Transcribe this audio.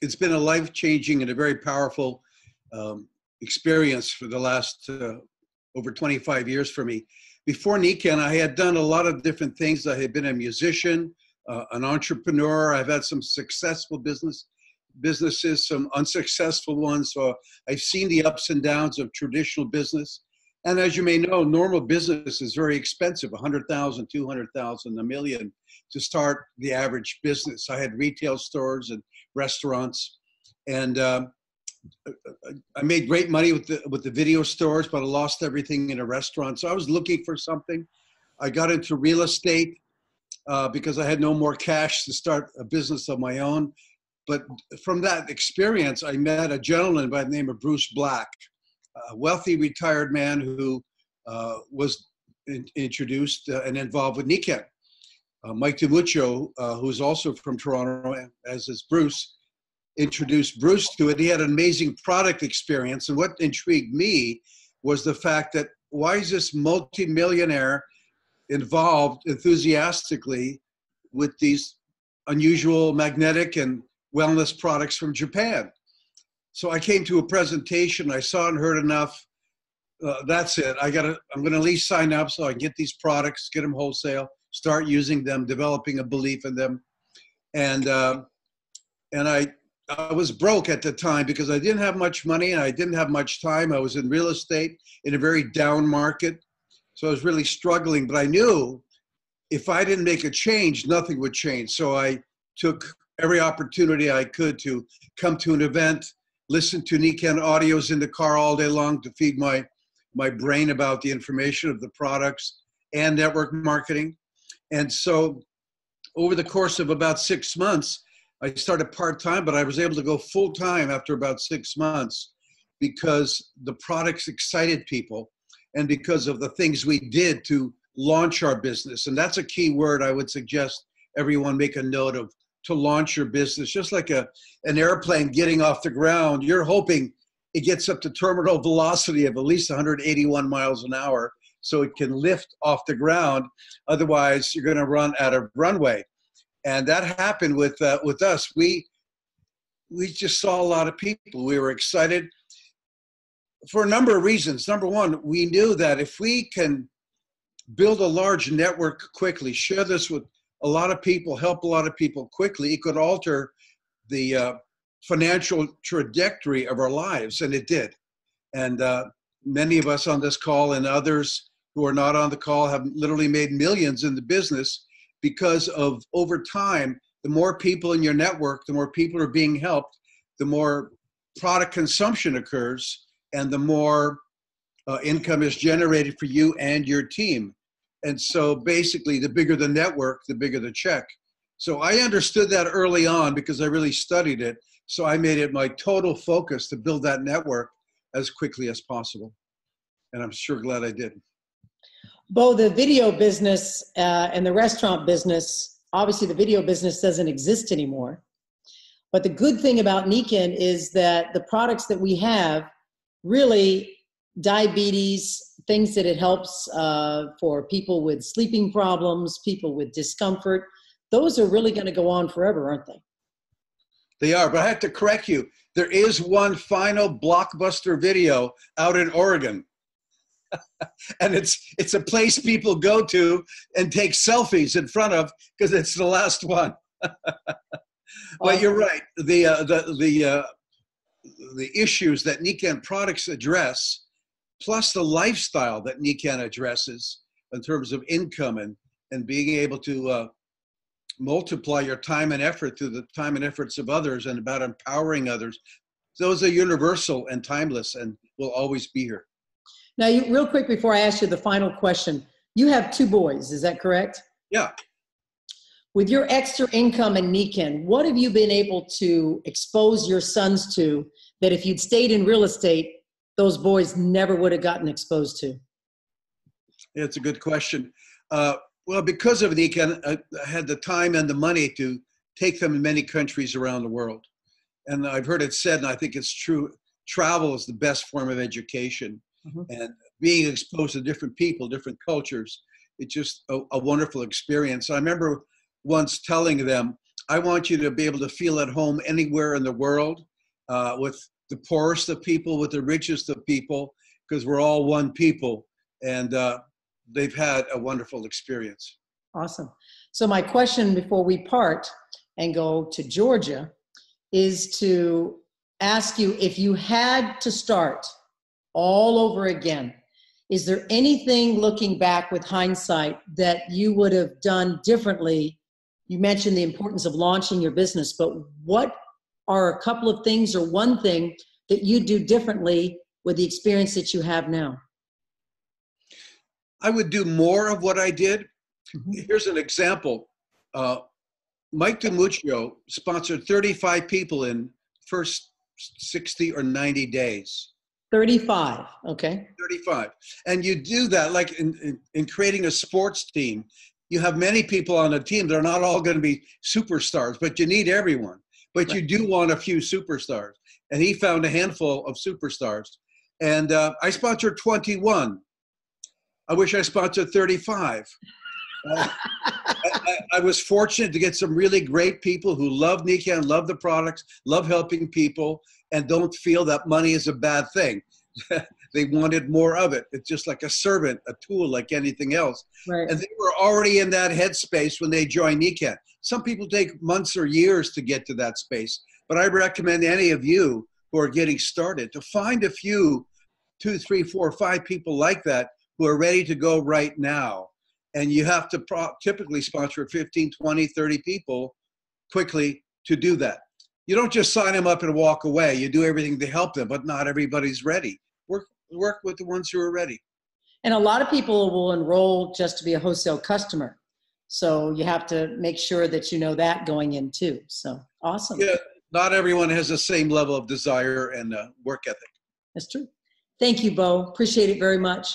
it's been a life-changing and a very powerful experience for the last over 25 years for me. Before Nikken, I had done a lot of different things. I had been a musician, an entrepreneur. I've had some successful businesses, some unsuccessful ones. So I've seen the ups and downs of traditional business. And as you may know, normal business is very expensive, 100,000, 200,000, a million to start the average business. I had retail stores and restaurants, and I made great money with the video stores, but I lost everything in a restaurant. So I was looking for something. I got into real estate because I had no more cash to start a business of my own. But from that experience, I met a gentleman by the name of Bruce Black, a wealthy retired man who was introduced and involved with Nikken. Mike DiMuccio, who's also from Toronto, as is Bruce, introduced Bruce to it. He had an amazing product experience. And what intrigued me was the fact that why is this multimillionaire involved enthusiastically with these unusual magnetic and wellness products from Japan? So I came to a presentation. I saw and heard enough. That's it. I'm going to at least sign up so I can get these products, get them wholesale, start using them, developing a belief in them. And I was broke at the time because I didn't have much money and I didn't have much time. I was in real estate in a very down market. So I was really struggling, but I knew if I didn't make a change, nothing would change. So I took every opportunity I could to come to an event, listen to Nikken audios in the car all day long to feed my brain about the information of the products and network marketing. And so over the course of about 6 months, I started part-time, but I was able to go full-time after about 6 months because the products excited people and because of the things we did to launch our business. And that's a key word I would suggest everyone make a note of, to launch your business. Just like an airplane getting off the ground, you're hoping it gets up to terminal velocity of at least 181 miles an hour so it can lift off the ground. Otherwise, you're going to run out of runway. And that happened with us. We just saw a lot of people. We were excited for a number of reasons. Number one, we knew that if we can build a large network quickly, share this with a lot of people, help a lot of people quickly, it could alter the financial trajectory of our lives, and it did. And many of us on this call and others who are not on the call have literally made millions in the business because of, over time, the more people in your network, the more people are being helped, the more product consumption occurs, and the more income is generated for you and your team. And so basically, the bigger the network, the bigger the check. So I understood that early on because I really studied it. So I made it my total focus to build that network as quickly as possible. And I'm sure glad I did. Bo, the video business and the restaurant business, obviously the video business doesn't exist anymore. But the good thing about Nikken is that the products that we have, really diabetes, things that it helps for people with sleeping problems, people with discomfort, those are really going to go on forever, aren't they? They are, but I have to correct you. There is one final blockbuster video out in Oregon. And it's a place people go to and take selfies in front of because it's the last one. But you're right. The issues that Nikken products address, plus the lifestyle that Nikken addresses in terms of income and being able to multiply your time and effort through the time and efforts of others and about empowering others, those are universal and timeless and will always be here. Now, real quick before I ask you the final question, you have 2 boys, is that correct? Yeah. With your extra income in Nikken, what have you been able to expose your sons to that if you'd stayed in real estate, those boys never would have gotten exposed to? Yeah, it's a good question. Well, because of Nikken, I had the time and the money to take them in many countries around the world. And I've heard it said, and I think it's true, travel is the best form of education. Mm-hmm. And being exposed to different people, different cultures, it's just a wonderful experience. I remember once telling them, I want you to be able to feel at home anywhere in the world, with the poorest of people, with the richest of people, because we're all one people, and they've had a wonderful experience. Awesome. So my question before we part and go to Georgia is to ask you, if you had to start all over again, is there anything looking back with hindsight that you would have done differently? You mentioned the importance of launching your business, but what are a couple of things or one thing that you do differently with the experience that you have now? I would do more of what I did. Mm-hmm. Here's an example. Mike DiMuccio sponsored 35 people in first 60 or 90 days. 35, okay. 35. And you do that like in creating a sports team. You have many people on a team. They're not all going to be superstars, but you need everyone. But right. You do want a few superstars. And he found a handful of superstars. And I sponsored 21. I wish I sponsored 35. I was fortunate to get some really great people who love Nikken, love the products, love helping people, and don't feel that money is a bad thing. They wanted more of it. It's just like a servant, a tool like anything else. Right. And they were already in that headspace when they joined Nikken. Some people take months or years to get to that space, but I recommend any of you who are getting started to find a few, 2, 3, 4, 5 people like that who are ready to go right now. And you have to typically sponsor 15, 20, 30 people quickly to do that. You don't just sign them up and walk away. You do everything to help them, but not everybody's ready. Work with the ones who are ready. And a lot of people will enroll just to be a wholesale customer. So you have to make sure that you know that going in too. So awesome. Yeah, not everyone has the same level of desire and work ethic. That's true. Thank you, Bo. Appreciate it very much.